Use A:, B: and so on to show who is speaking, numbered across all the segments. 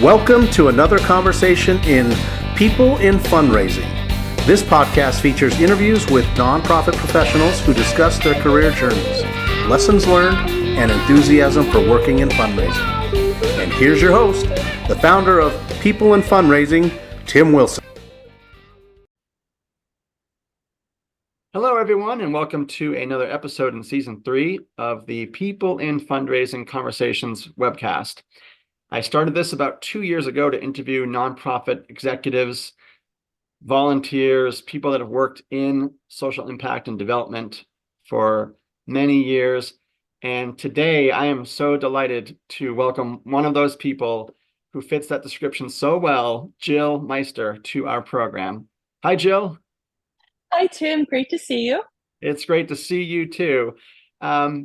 A: Welcome to another conversation in People in Fundraising. This podcast features interviews with nonprofit professionals who discuss their career journeys, lessons learned, and enthusiasm for working in fundraising. And here's your host, the founder of People in Fundraising, Tim Wilson.
B: Hello, everyone, and welcome to another episode in Season 3 of the People in Fundraising Conversations webcast. I started this about 2 years ago to interview nonprofit executives, volunteers, people that have worked in social impact and development for many years. And today I am so delighted to welcome one of those people who fits that description so well, Jill Meister, to our program. Hi, Jill.
C: Hi, Tim. Great to see you.
B: It's great to see you too.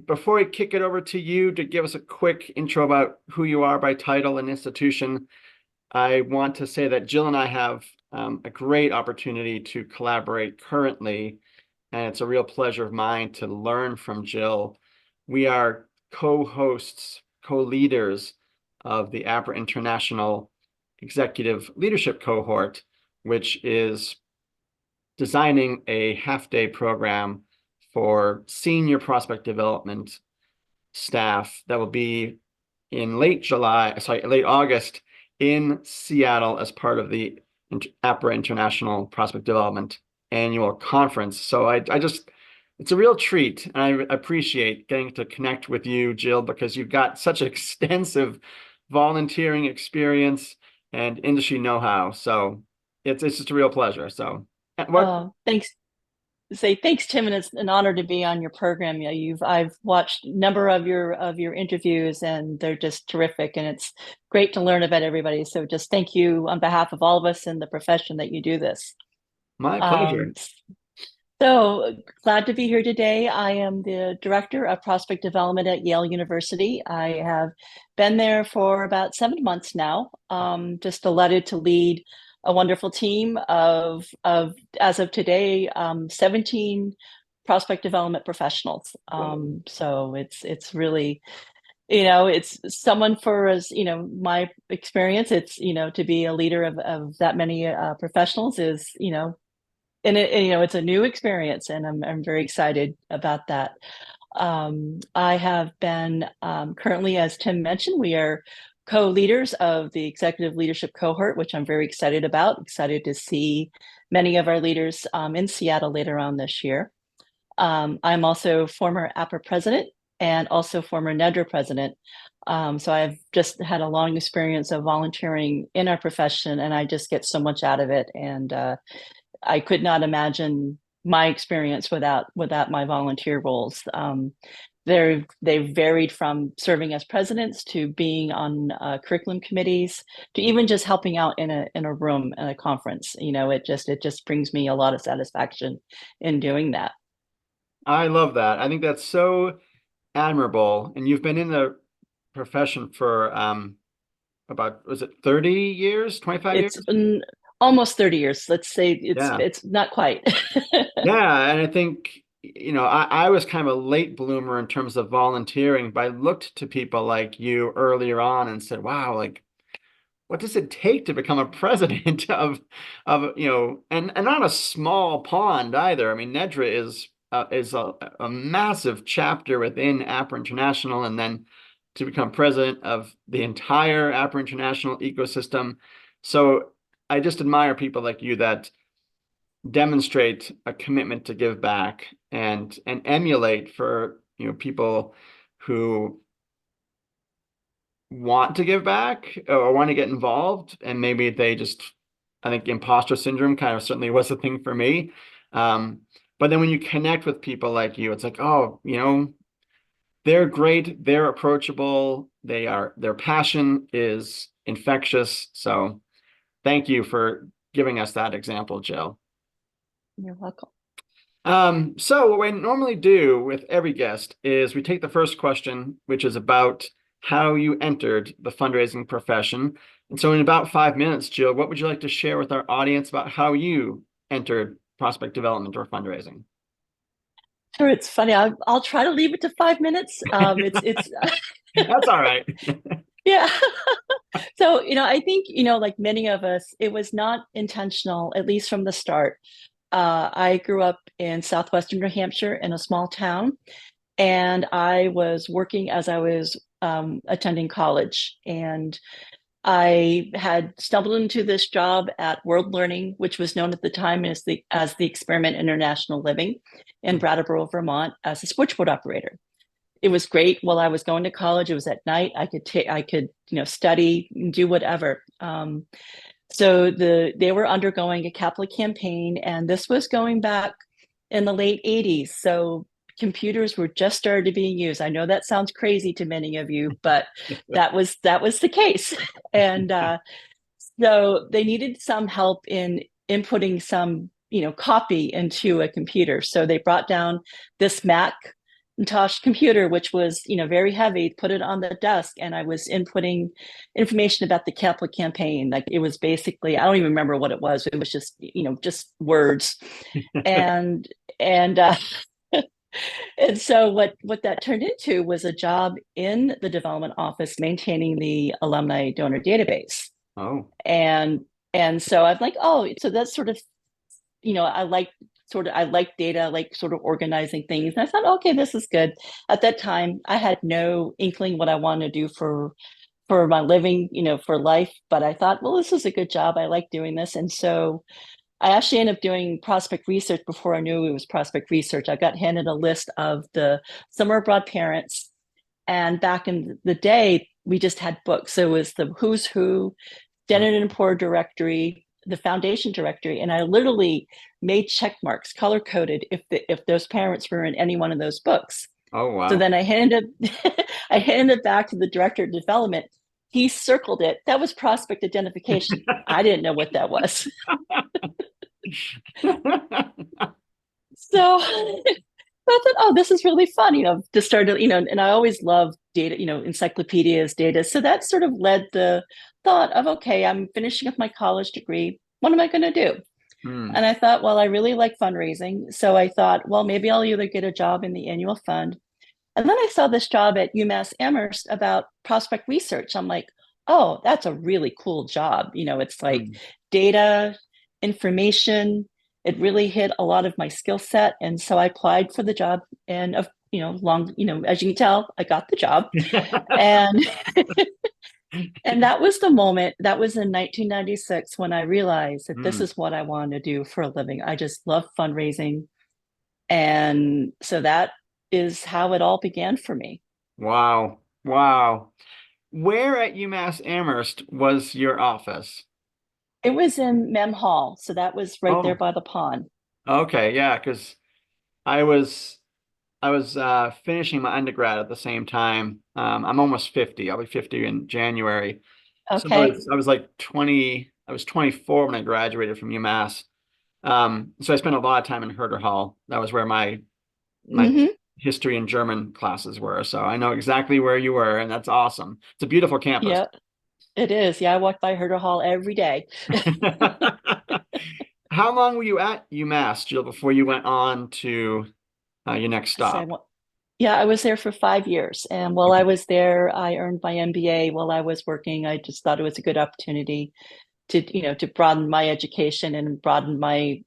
B: Before we kick it over to you to give us a quick intro about who you are by title and institution, I want to say that Jill and I have a great opportunity to collaborate currently, and it's a real pleasure of mine to learn from Jill. We are co-hosts, co-leaders of the Apra International Executive Leadership Cohort, which is designing a half-day program for senior prospect development staff that will be in late August in Seattle as part of the Apra International Prospect Development Annual Conference. So it's a real treat, and I appreciate getting to connect with you, Jill, because you've got such extensive volunteering experience and industry know-how. So it's just a real pleasure. So
C: thanks. Thanks, Tim, and it's an honor to be on your program. I've watched a number of your interviews, and they're just terrific, and it's great to learn about everybody. So just thank you on behalf of all of us in the profession that you do this.
B: My pleasure.
C: So glad to be here today. I am the Director of Prospect Development at Yale University. I have been there for about 7 months now. Just delighted to lead a wonderful team of as of today, 17 prospect development professionals. So it's really, it's someone for us, my experience, it's, to be a leader of that many professionals is, and it's a new experience, and I'm very excited about that. I have been currently, as Tim mentioned, we are co-leaders of the Executive Leadership Cohort, which I'm very excited about. Excited to see many of our leaders in Seattle later on this year. I'm also former Apra president and also former NEDRA president. So I've just had a long experience of volunteering in our profession, and I just get so much out of it. And I could not imagine my experience without my volunteer roles. They've varied from serving as presidents to being on curriculum committees to even just helping out in a room at a conference. It just brings me a lot of satisfaction in doing that.
B: I love that. I think that's so admirable. And you've been in the profession for about, was it 30 years, 25 years?
C: It's almost 30 years. Let's say it's not quite.
B: Yeah, and I think I was kind of a late bloomer in terms of volunteering, but I looked to people like you earlier on and said, wow, like, what does it take to become a president of and not a small pond either. I mean, NEDRA is a massive chapter within Apra International, and then to become president of the entire Apra International ecosystem. So I just admire people like you that demonstrate a commitment to give back and emulate for people who want to give back or want to get involved, and maybe I think imposter syndrome kind of certainly was a thing for me, but then when you connect with people like you, it's like, oh, they're great, they're approachable, their passion is infectious. So thank you for giving us that example, Jill.
C: You're welcome.
B: So what we normally do with every guest is we take the first question, which is about how you entered the fundraising profession. And so in about 5 minutes, Jill, what would you like to share with our audience about how you entered prospect development or fundraising?
C: Sure, it's funny. I'll try to leave it to 5 minutes. It's
B: That's all right.
C: Yeah. So, I think, like many of us, it was not intentional, at least from the start. I grew up in southwestern New Hampshire in a small town, and I was working as I was attending college. And I had stumbled into this job at World Learning, which was known at the time as the Experiment International Living in Brattleboro, Vermont, as a switchboard operator. It was great while I was going to college. It was at night. I could study, do whatever. So they were undergoing a capital campaign, and this was going back in the late 80s. So computers were just started being used. I know that sounds crazy to many of you, but that was the case. And so they needed some help in inputting some, copy into a computer. So they brought down this Macintosh computer, which was, very heavy, put it on the desk, and I was inputting information about the capital campaign. Like, it was basically, I don't even remember what it was. It was just, just words. And and so what that turned into was a job in the development office maintaining the alumni donor database.
B: Oh.
C: And so I'm like, oh, so that's sort of, I like data, I like sort of organizing things. And I thought, okay, this is good. At that time, I had no inkling what I wanted to do for my living, for life. But I thought, well, this is a good job. I like doing this. And so I actually ended up doing prospect research before I knew it was prospect research. I got handed a list of the summer abroad parents. And back in the day, we just had books. So it was the Who's Who, Standard and Poor directory, the foundation directory. And I literally made check marks, color coded, if those parents were in any one of those books.
B: Oh, wow.
C: So then I handed it back to the director of development. He circled it. That was prospect identification. I didn't know what that was. So I thought, oh, this is really fun, to start, and I always love data, encyclopedias, data. So that sort of led the thought of, okay, I'm finishing up my college degree. What am I going to do? And I thought, well, I really like fundraising. So I thought, well, maybe I'll either get a job in the annual fund. And then I saw this job at UMass-Amherst about prospect research. I'm like, oh, that's a really cool job. It's like data, information. It really hit a lot of my skill set. And so I applied for the job, and as you can tell, I got the job. And and that was the moment. That was in 1996 when I realized that this is what I wanted to do for a living. I just love fundraising. And so that is how it all began for me.
B: Wow. Wow. Where at UMass-Amherst was your office?
C: It was in Mem Hall. So that was right there by the pond.
B: Okay. Yeah. Because I was finishing my undergrad at the same time. I'm almost 50. I'll be 50 in January.
C: Okay.
B: So I was like 20. I was 24 when I graduated from UMass. So I spent a lot of time in Herder Hall. That was where my history and German classes were. So I know exactly where you were, and that's awesome. It's a beautiful campus.
C: Yeah, it is. Yeah, I walk by Herder Hall every day.
B: How long were you at UMass, Jill, before you went on to your next stop?
C: Yeah, I was there for 5 years. And while I was there, I earned my MBA while I was working. I just thought it was a good opportunity to broaden my education and broaden my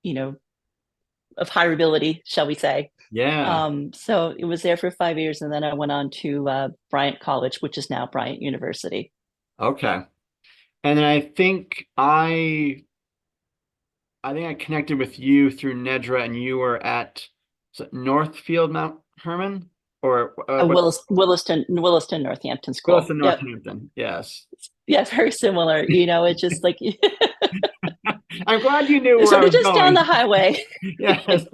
C: of hireability, shall we say.
B: Yeah.
C: So it was there for 5 years, and then I went on to Bryant College, which is now Bryant University.
B: Okay. And then I think I connected with you through NEDRA, and you were at Northfield Mount Herman or
C: Williston, Northampton School.
B: Williston, Northampton. Yep. Yes.
C: Yeah, very similar. It's just like
B: I'm glad you knew where
C: sort
B: I
C: of
B: was
C: just
B: going.
C: down the highway.
B: Yes,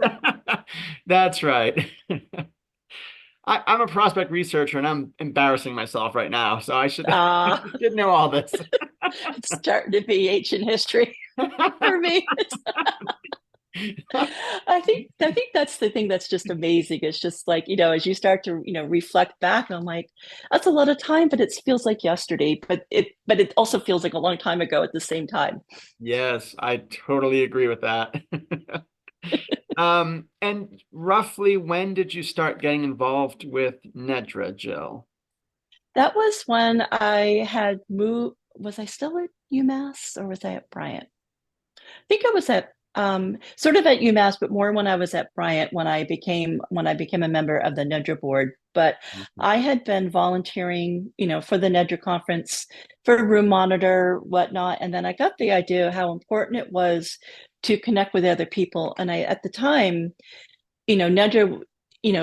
B: that's right. I'm a prospect researcher, and I'm embarrassing myself right now, so I should know all this.
C: It's starting to be ancient history for me. I think that's the thing that's just amazing. It's just like, as you start to, reflect back, I'm like, that's a lot of time, but it feels like yesterday, but it also feels like a long time ago at the same time.
B: Yes, I totally agree with that. And roughly when did you start getting involved with NEDRA, Jill?
C: That was when I had moved. Was I still at UMass or was I at Bryant? I think I was at sort of at UMass, but more when I was at Bryant when I became a member of the NEDRA board. But
B: Mhm.
C: I had been volunteering, for the NEDRA conference for a room monitor, whatnot. And then I got the idea how important it was to connect with other people. And I at the time, NEDRA,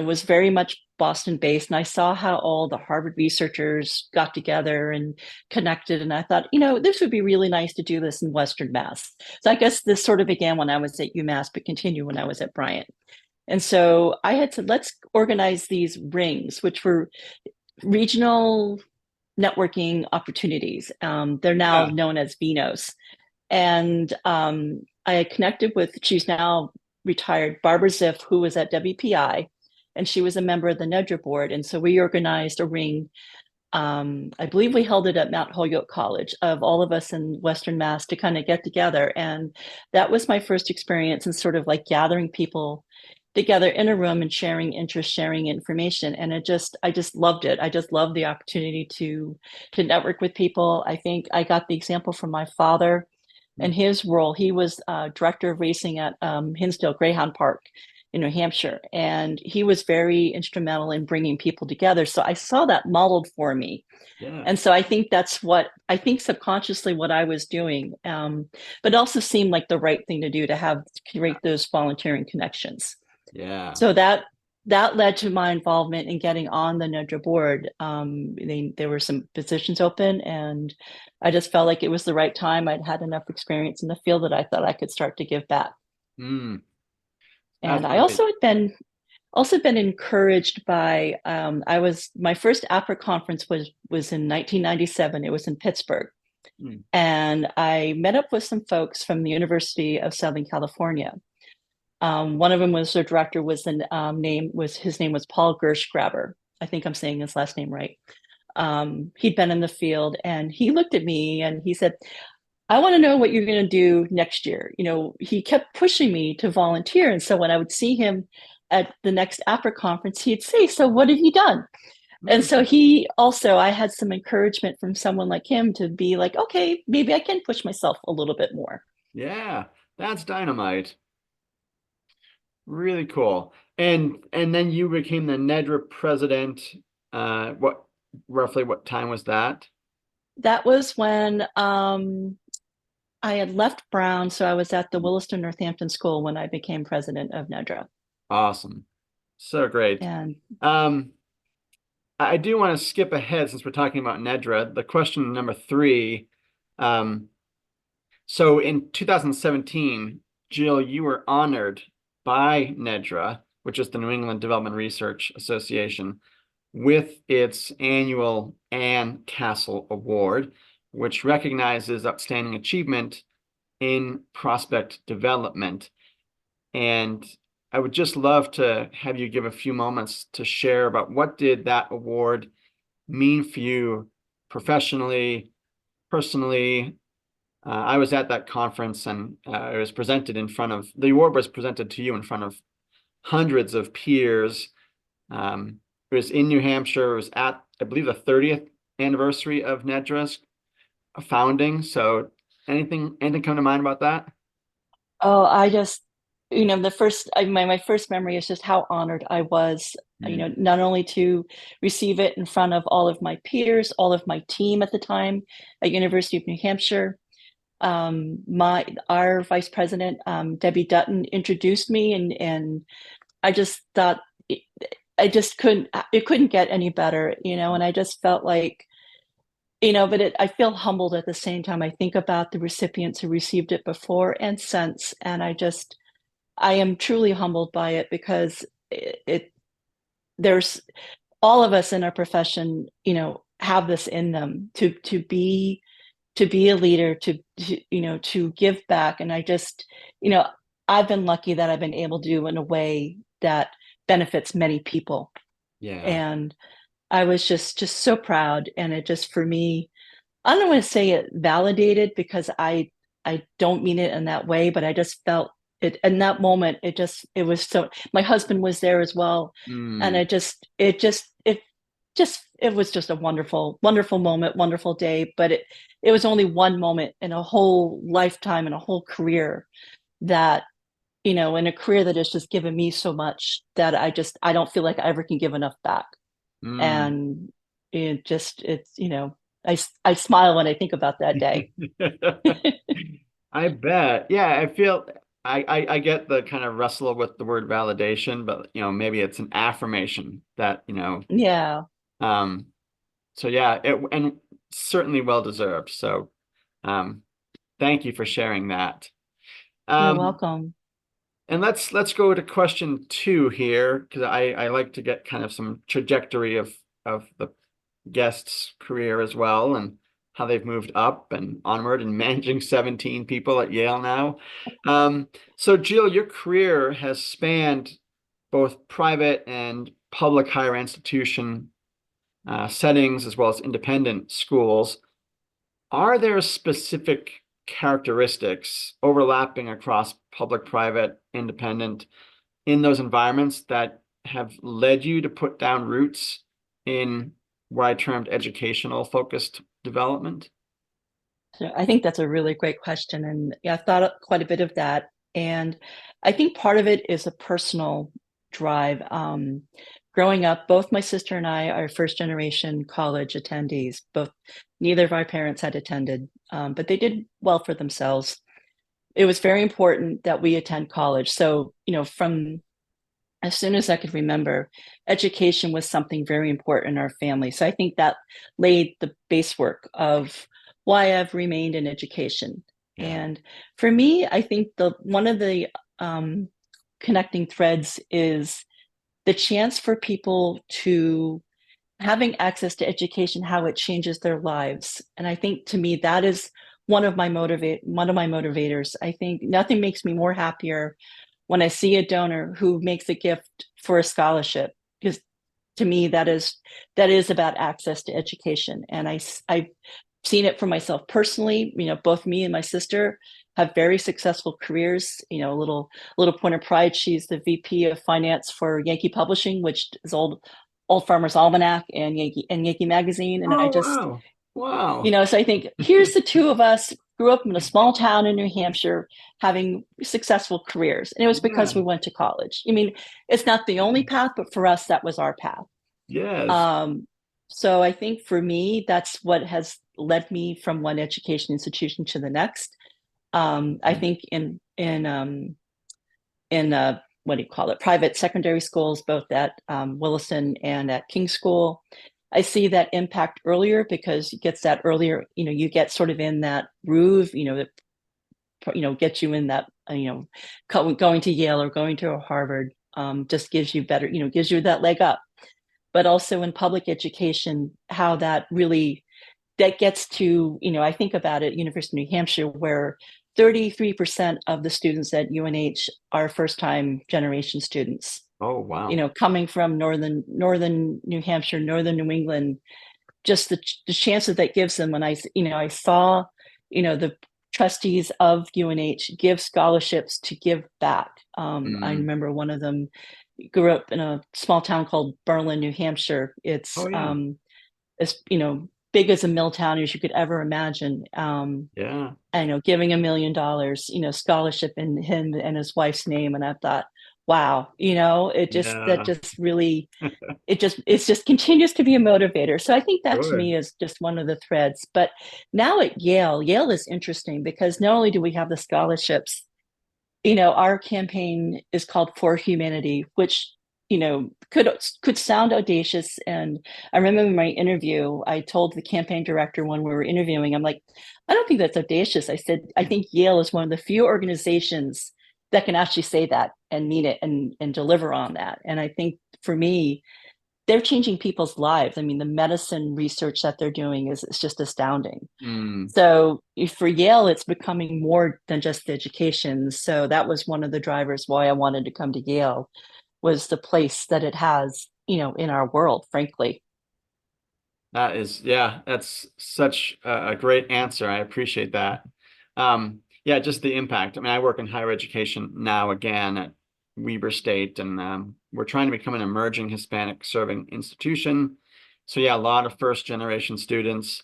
C: was very much Boston based. And I saw how all the Harvard researchers got together and connected. And I thought, this would be really nice to do this in Western Mass. So I guess this sort of began when I was at UMass, but continued when I was at Bryant. And so I had said, let's organize these rings, which were regional networking opportunities. They're now
B: Yeah.
C: known as Vinos. And I had connected with, she's now retired, Barbara Ziff, who was at WPI, and she was a member of the NEDRA board. And so we organized a ring. I believe we held it at Mount Holyoke College of all of us in Western Mass to kind of get together. And that was my first experience in sort of like gathering people together in a room and sharing interest, sharing information. And I just loved it. I just loved the opportunity to network with people. I think I got the example from my father and his role. He was director of racing at Hinsdale Greyhound Park in New Hampshire, and he was very instrumental in bringing people together. So I saw that modeled for me,
B: Yeah.
C: and so I think that's what I think subconsciously what I was doing, but it also seemed like the right thing to do to create those volunteering connections.
B: Yeah.
C: So that led to my involvement in getting on the NEDRA board. There were some positions open, and I just felt like it was the right time. I'd had enough experience in the field that I thought I could start to give back.
B: Mm,
C: And
B: that's
C: I
B: great.
C: also been encouraged by my first APRA conference was in 1997. It was in Pittsburgh.
B: Mm.
C: And I met up with some folks from the University of Southern California. One of them was their director his name was Paul Gershgraber. I think I'm saying his last name right. He'd been in the field and he looked at me and he said, I want to know what you're going to do next year. He kept pushing me to volunteer. And so when I would see him at the next APRA conference, he'd say, so what have you done? And so
B: Mm.
C: I had some encouragement from someone like him to be like, okay, maybe I can push myself a little bit more.
B: Yeah, that's dynamite. Really cool. And then you became the NEDRA president. What roughly what time was that?
C: That was when I had left Brown, so I was at the Williston Northampton School when I became president of NEDRA.
B: Awesome. So great.
C: And
B: Um, I do want to skip ahead since we're talking about NEDRA. The question number 3. So in 2017, Jill, you were honored by NEDRA, which is the New England Development Research Association, with its annual Ann Castle Award, which recognizes outstanding achievement in prospect development. And I would just love to have you give a few moments to share about what did that award mean for you professionally, personally. I was at that conference and it was presented the award was presented to you in front of hundreds of peers. It was in New Hampshire. It was at, I believe, the 30th anniversary of NEDRA's founding. So anything come to mind about that?
C: oh, I just, my first memory is just how honored I was,
B: Mm.
C: not only to receive it in front of all of my peers, all of my team at the time at University of New Hampshire. Our vice president, Debbie Dutton, introduced me, and I just thought it couldn't get any better, and I just felt like, but I feel humbled at the same time. I think about the recipients who received it before and since, and I am truly humbled by it because there's all of us in our profession, have this in them to be a leader, to give back. And I've been lucky that I've been able to do in a way that benefits many people.
B: Yeah.
C: And I was just so proud. And it just, for me, I don't want to say it validated because I don't mean it in that way, but I just felt it in that moment. It was so, my husband was there as well. And
B: Mm.
C: it it was just a wonderful, wonderful moment, wonderful day. But it was only one moment in a whole lifetime and a whole career that, in a career that has just given me so much that I don't feel like I ever can give enough back. And I smile when I think about that day.
B: I bet. Yeah, I feel I get the kind of wrestle with the word validation, but maybe it's an affirmation that,
C: Yeah,
B: um, so yeah, and certainly well deserved. So thank you for sharing that.
C: you're
B: Um,
C: welcome.
B: and let's go to question 2 here, because I like to get kind of some trajectory of the guest's career as well, and how they've moved up and onward and managing 17 people at Yale now. So Jill, your career has spanned both private and public higher institution settings, as well as independent schools. Are there specific characteristics overlapping across public, private, independent in those environments that have led you to put down roots in what I termed educational focused development?
C: So I think that's a really great question. And yeah, I've thought quite a bit of that. And I think part of it is a personal drive. Growing up, both my sister and I are first generation college attendees. Neither of our parents had attended, but they did well for themselves. It was very important that we attend college. So, from as soon as I could remember, education was something very important in our family. So I think that laid the base work of why I've remained in education.
B: Yeah.
C: And for me, I think one of the connecting threads is the chance for people to having access to education, how it changes their lives. And I think to me, that is one of my motivators. I think nothing makes me more happier when I see a donor who makes a gift for a scholarship, because to me that is about access to education. And I've seen it for myself personally. Both me and my sister have very successful careers. A little point of pride, she's the VP of finance for Yankee Publishing, which is old Farmer's Almanac and Yankee Magazine. And I just,
B: Oh, wow.
C: so I think here's the two of us grew up in a small town in New Hampshire having successful careers. And it was because
B: Yeah.
C: we went to college. I mean, it's not the only path, but for us, that was our path.
B: Yes.
C: So I think for me, that's what has led me from one education institution to the next. I think in what do you call it, private secondary schools, both at Williston and at King School, I see that impact earlier because it gets that earlier, you get sort of in that groove, that gets you in that, going to Yale or going to Harvard, just gives you better, gives you that leg up. But also in public education, how that gets to, I think about it, University of New Hampshire, where 33% of the students at UNH are first-time generation students.
B: Oh, wow.
C: Coming from northern New Hampshire, northern New England, just the chance that gives them. When I saw, the trustees of UNH give scholarships to give back. I remember one of them grew up in a small town called Berlin, New Hampshire. It's
B: Oh, yeah.
C: as big as a mill town as you could ever imagine.
B: Yeah.
C: I know, giving $1 million, scholarship in him and his wife's name, and I thought, wow, that
B: Yeah.
C: just really, it just continues to be a motivator. So I think that to
B: Good.
C: me is just one of the threads. But now at Yale is interesting because not only do we have the scholarships, our campaign is called For Humanity, which could sound audacious. And I remember in my interview, I told the campaign director when we were interviewing, I'm like, I don't think that's audacious. I said, I think Yale is one of the few organizations that can actually say that and mean it and deliver on that. And I think for me, they're changing people's lives. I mean, the medicine research that they're doing is just astounding.
B: Mm.
C: So for Yale, it's becoming more than just education. So that was one of the drivers why I wanted to come to Yale, was the place that it has, in our world, frankly.
B: That's such a great answer. I appreciate that. Yeah, just the impact. I mean, I work in higher education now again at Weber State, and we're trying to become an emerging Hispanic serving institution. So yeah, a lot of first generation students.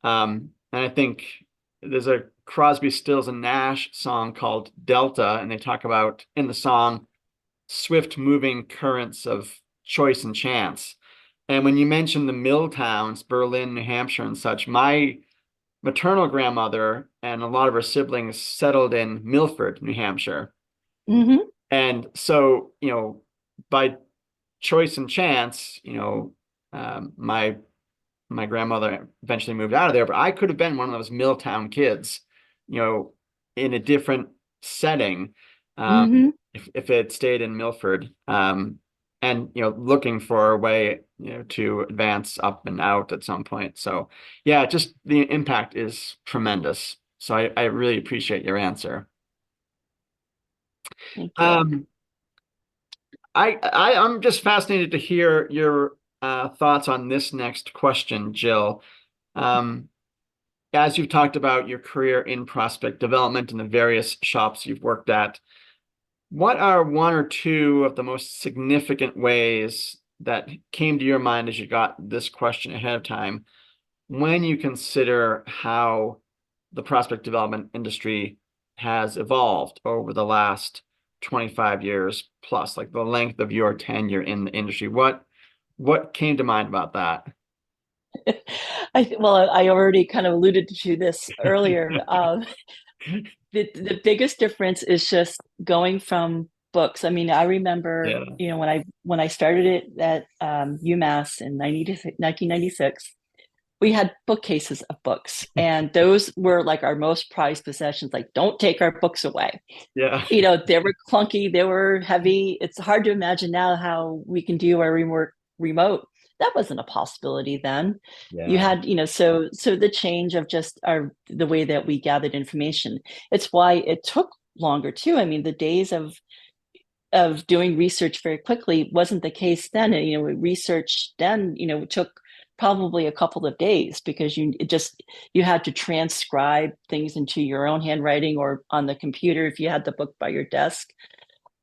B: And I think there's a Crosby, Stills and Nash song called Delta, and they talk about in the song swift moving currents of choice and chance. And when you mention the mill towns, Berlin, New Hampshire, and such, my maternal grandmother and a lot of her siblings settled in Milford, New Hampshire.
C: Mm-hmm.
B: And so, by choice and chance, my grandmother eventually moved out of there, but I could have been one of those Milltown kids, in a different setting,
C: Mm-hmm.
B: if it stayed in Milford, and looking for a way, to advance up and out at some point. So yeah, just the impact is tremendous. So I really appreciate your answer.
C: Thank you.
B: I'm just fascinated to hear your thoughts on this next question, Jill. Um, as you've talked about your career in prospect development and the various shops you've worked at, what are one or two of the most significant ways that came to your mind as you got this question ahead of time when you consider how the prospect development industry has evolved over the last 25 years plus, like the length of your tenure in the industry? What came to mind about that?
C: Well, I already kind of alluded to this earlier. The biggest difference is just going from books. I mean, I remember,
B: Yeah.
C: when I started it at UMass in 1996, we had bookcases of books, and those were like our most prized possessions. Like, don't take our books away.
B: Yeah.
C: They were clunky, they were heavy. It's hard to imagine now how we can do our remote. That wasn't a possibility then. You
B: Yeah.
C: had, so the change of just the way that we gathered information. It's why it took longer too. I mean, the days of doing research very quickly wasn't the case then. And, research then, took probably a couple of days because you had to transcribe things into your own handwriting or on the computer if you had the book by your desk.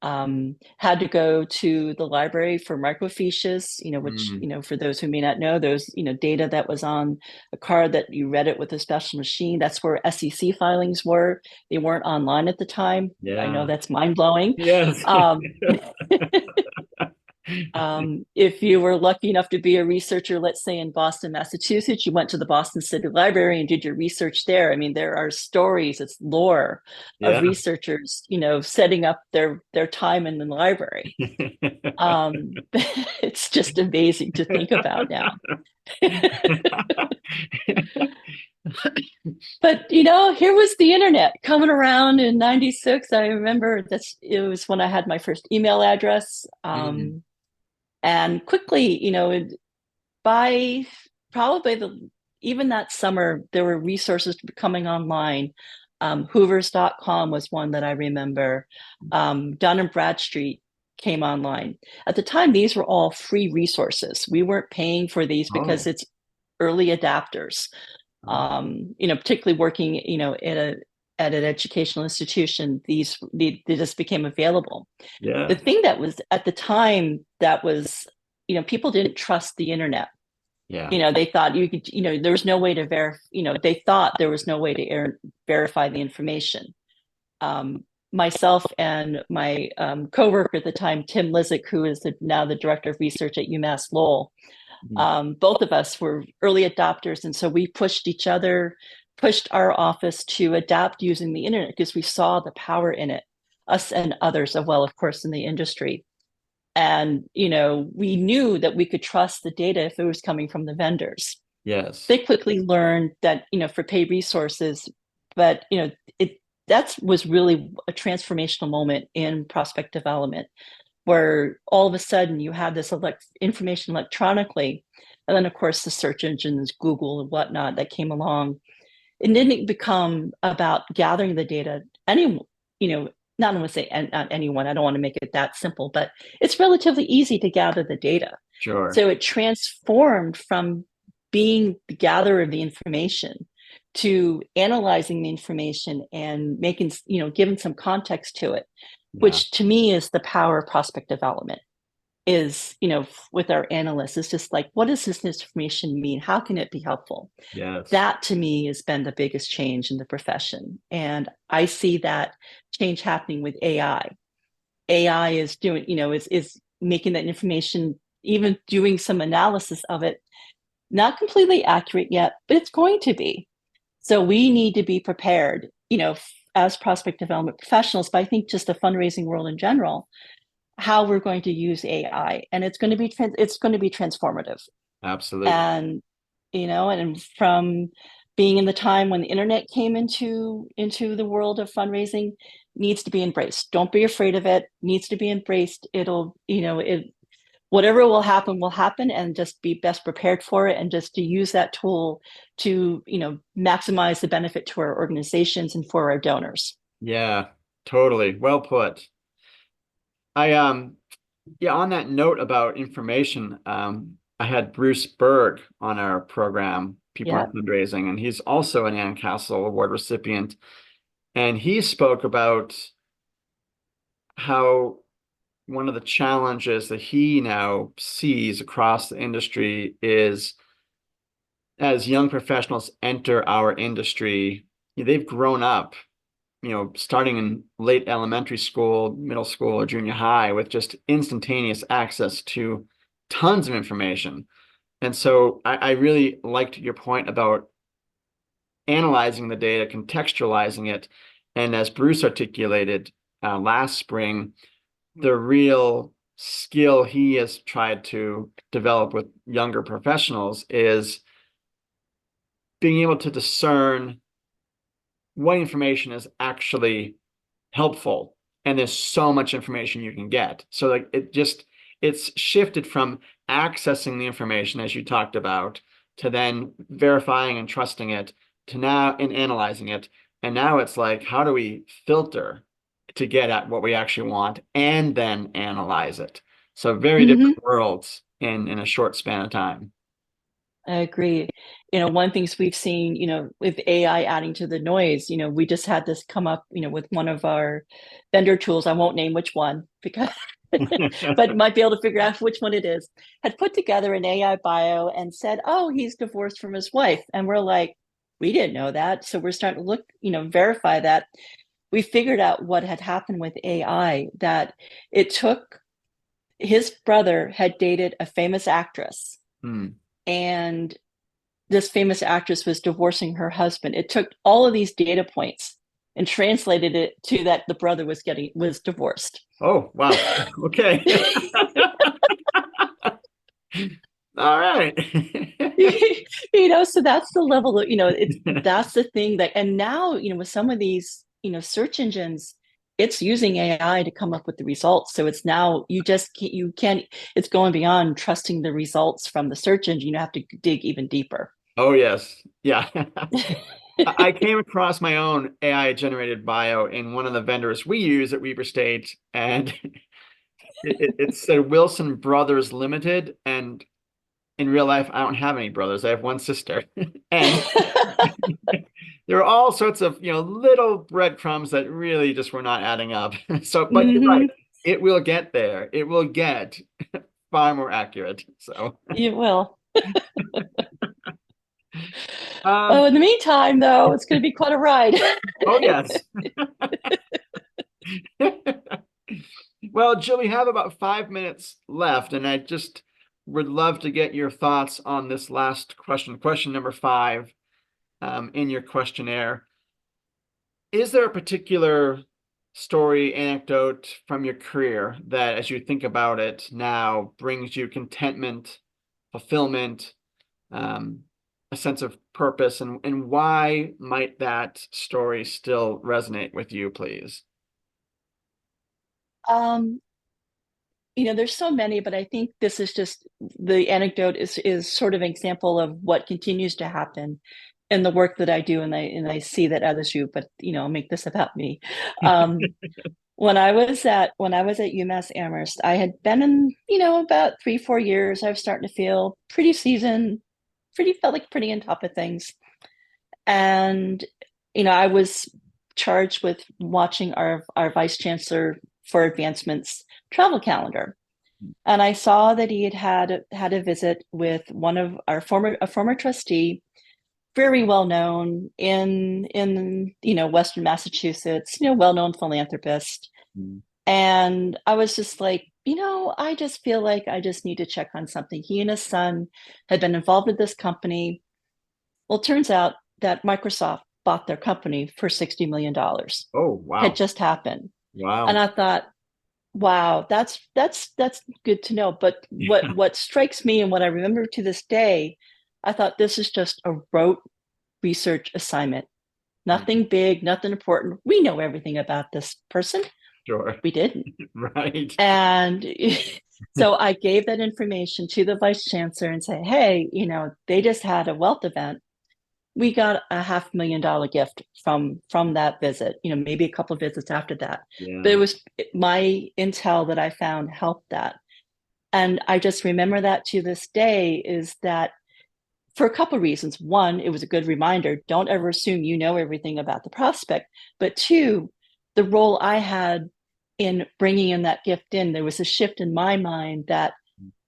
C: Had to go to the library for microfiches, which, for those who may not know, those, data that was on a card that you read it with a special machine. That's where SEC filings were. They weren't online at the time. I know
B: Yeah.
C: that's mind blowing.
B: Yes.
C: If you were lucky enough to be a researcher, let's say in Boston, Massachusetts, you went to the Boston City Library and did your research there. I mean, there are stories, it's lore of
B: Yeah.
C: researchers, setting up their time in the library. It's just amazing to think about now. But here was the internet coming around in 96. I remember it was when I had my first email address. And quickly, by probably even that summer, there were resources coming online. Hoovers.com was one that I remember. Dun and Bradstreet came online. At the time, these were all free resources. We weren't paying for these because it's early adapters. Particularly working, at an educational institution, they just became available.
B: Yeah.
C: The thing that was at the time that was, people didn't trust the internet.
B: Yeah.
C: They thought you could, there was no way to they thought there was no way to verify the information. Myself and my coworker at the time, Tim Lizick, who is now the director of research at UMass Lowell, both of us were early adopters. And so we pushed our office to adapt using the internet because we saw the power in it, us and others as well, of course, in the industry. And, we knew that we could trust the data if it was coming from the vendors.
B: Yes.
C: They quickly learned that, for paid resources, but, that was really a transformational moment in prospect development, where all of a sudden you had this information electronically. And then, of course, the search engines, Google and whatnot that came along. It didn't become about gathering the data. Not want to say not anyone, I don't want to make it that simple, but it's relatively easy to gather the data.
B: Sure.
C: So it transformed from being the gatherer of the information to analyzing the information and giving some context to it, which to me is the power of prospect development. is, with our analysts, is just like, what does this information mean? How can it be helpful?
B: Yes.
C: That to me has been the biggest change in the profession. And I see that change happening with AI. AI is doing, is making that information, even doing some analysis of it, not completely accurate yet, but it's going to be. So we need to be prepared, as prospect development professionals, but I think just the fundraising world in general, how we're going to use AI, and it's going to be transformative.
B: Absolutely.
C: And and from being in the time when the internet came into the world of fundraising, needs to be embraced. Don't be afraid of it. Needs to be embraced. It'll, whatever will happen, and just be best prepared for it, and just to use that tool to, maximize the benefit to our organizations and for our donors.
B: Yeah, totally. Well put. Yeah, on that note about information, I had Bruce Berg on our program, People in Fundraising, and he's also an Ann Castle Award recipient. And he spoke about how one of the challenges that he now sees across the industry is, as young professionals enter our industry, they've grown up, starting in late elementary school, middle school, or junior high with just instantaneous access to tons of information. And so I really liked your point about analyzing the data, contextualizing it. And as Bruce articulated last spring, the real skill he has tried to develop with younger professionals is being able to discern what information is actually helpful. And there's so much information you can get. So like it's shifted from accessing the information, as you talked about, to then verifying and trusting it, to now in analyzing it. And now it's like, how do we filter to get at what we actually want and then analyze it? So very different worlds in a short span of time.
C: I agree. One things we've seen, with AI adding to the noise, we just had this come up, with one of our vendor tools. I won't name which one because, but might be able to figure out which one it is. Had put together an AI bio and said, "Oh, he's divorced from his wife," and we're like, "We didn't know that." So we're starting to look, verify that. We figured out what had happened with AI, that it took, his brother had dated a famous actress. And this famous actress was divorcing her husband. It took all of these data points and translated it to that the brother was divorced.
B: Oh, wow. Okay. All right.
C: So that's the level of, that's the thing that, and now, with some of these, search engines, it's using AI to come up with the results. So it's now, you can't, it's going beyond trusting the results from the search engine. You have to dig even deeper.
B: Oh, yes. Yeah. I came across my own AI generated bio in one of the vendors we use at Weber State, and it said Wilson Brothers Limited. And in real life, I don't have any brothers. I have one sister. And there are all sorts of, little breadcrumbs that really just were not adding up. So, but you're right, it will get there. It will get far more accurate. So
C: it will. In the meantime, though, it's going to be quite a ride.
B: Oh, yes. Well, Jill, we have about 5 minutes left, and I just would love to get your thoughts on this last question number 5 in your questionnaire. Is there a particular story, anecdote from your career that, as you think about it now, brings you contentment, fulfillment, a sense of purpose, and why might that story still resonate with you, please?
C: There's so many, but I think this is just, the anecdote is sort of an example of what continues to happen in the work that I do, and I see that others do, but I'll make this about me. When I was at UMass-Amherst, I had been in, about 3-4 years. I was starting to feel pretty seasoned, felt like pretty on top of things. And, I was with watching our vice chancellor for advancements travel calendar. And I saw that he had a visit with one of our former trustee, very well known in Western Massachusetts, well known philanthropist.
B: Mm.
C: And I was just like, I just feel like I just need to check on something. He and his son had been involved with this company. Well, it turns out that Microsoft bought their company for $60 million.
B: Oh, wow.
C: Had just happened. And
B: Wow.
C: I thought, wow, that's good to know. But
B: Yeah.
C: what strikes me and what I remember to this day, I thought this is just a rote research assignment. Nothing big, nothing important. We know everything about this person.
B: Sure.
C: We didn't.
B: Right.
C: And so I gave that information to the vice chancellor and said, hey, they just had a wealth event. We got a $500,000 gift from that visit, maybe a couple of visits after that. But
B: Yeah.
C: it was my intel that I found helped that. And I just remember that to this day is that for a couple of reasons. One, it was a good reminder. Don't ever assume you know everything about the prospect. But two, the role I had in bringing in that gift in, there was a shift in my mind that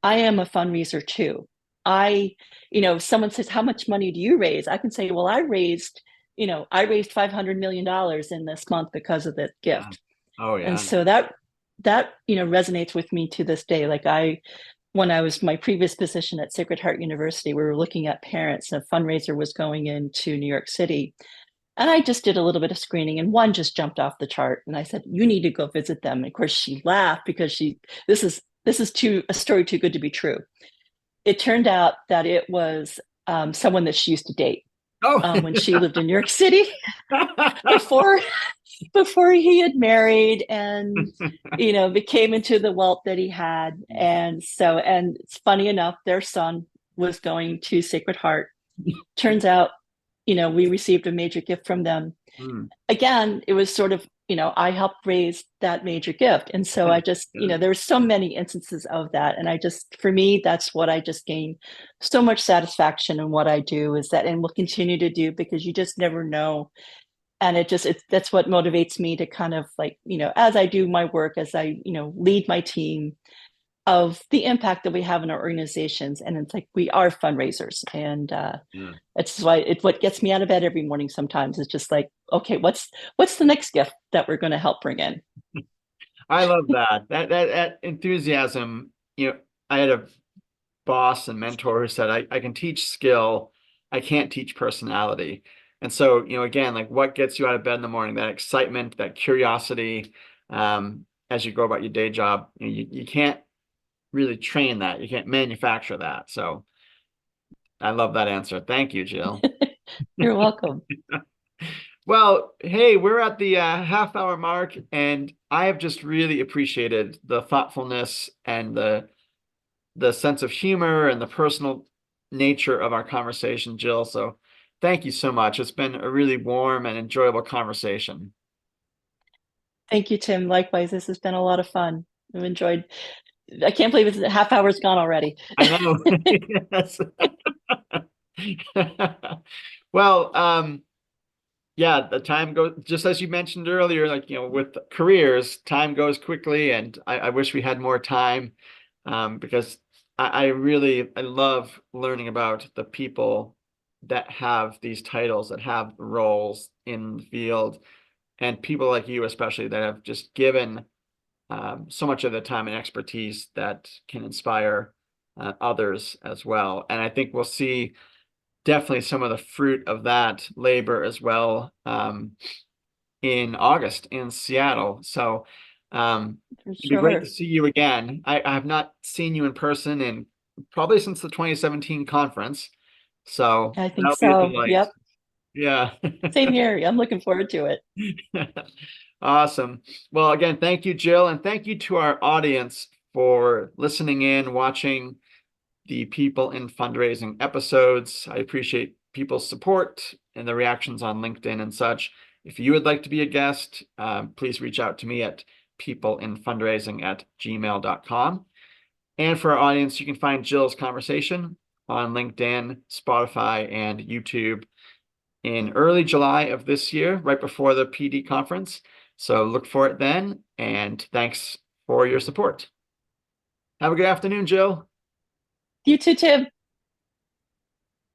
C: I am a fundraiser too. If someone says, how much money do you raise? I can say, well, I raised $500 million in this month because of this
B: Yeah.
C: gift.
B: Oh,
C: And
B: yeah.
C: so that resonates with me to this day. Like when I was my previous position at Sacred Heart University, we were looking at parents. A fundraiser was going into New York City. And I just did a little bit of screening and one just jumped off the chart. And I said, you need to go visit them. And of course she laughed because this is a story too good to be true. It turned out that it was someone that she used to date
B: Oh.
C: when she lived in New York City before he had married and became into the wealth that he had. And it's funny enough, their son was going to Sacred Heart. Turns out, we received a major gift from them.
B: Mm.
C: Again, it was sort of, I helped raise that major gift. And so I just, there's so many instances of that. And for me, that's what I just gain so much satisfaction in what I do is that, and will continue to do because you just never know. And that's what motivates me to kind of like, as I do my work, as I, lead my team, of the impact that we have in our organizations. And it's like we are fundraisers. And
B: Yeah.
C: it's why what gets me out of bed every morning sometimes. It's just like, okay, what's the next gift that we're going to help bring in?
B: I love that. That enthusiasm. I had a boss and mentor who said, I can teach skill, I can't teach personality. And so, again, like what gets you out of bed in the morning, that excitement, that curiosity, as you go about your day job, you can't really train that. You can't manufacture that. So I love that answer. Thank you, Jill.
C: You're welcome.
B: Well, hey, we're at the half-hour mark, and I have just really appreciated the thoughtfulness and the sense of humor and the personal nature of our conversation, Jill. So thank you so much. It's been a really warm and enjoyable conversation.
C: Thank you, Tim. Likewise, this has been a lot of fun. I've enjoyed. I can't believe it's a half hour's gone already.
B: I know. Yes. Well, yeah, the time goes, just as you mentioned earlier, like, with careers, time goes quickly, and I wish we had more time, because I love learning about the people that have these titles, that have roles in the field, and people like you, especially, that have just given so much of the time and expertise that can inspire others as well. And I think we'll see definitely some of the fruit of that labor as well in August in Seattle. So it'd be great to see you again. I have not seen you in person in probably since the 2017 conference. So
C: I think
B: that'll be a
C: so.
B: delight.
C: Yep.
B: Yeah.
C: Same here. I'm looking forward to it.
B: Awesome. Well, again, thank you, Jill, and thank you to our audience for listening in, watching the People in Fundraising episodes. I appreciate people's support and the reactions on LinkedIn and such. If you would like to be a guest, please reach out to me at peopleinfundraising@gmail.com. And for our audience, you can find Jill's conversation on LinkedIn, Spotify, and YouTube in early July of this year, right before the PD conference. So look for it then, and thanks for your support. Have a good afternoon, Jill.
C: You too, Tim.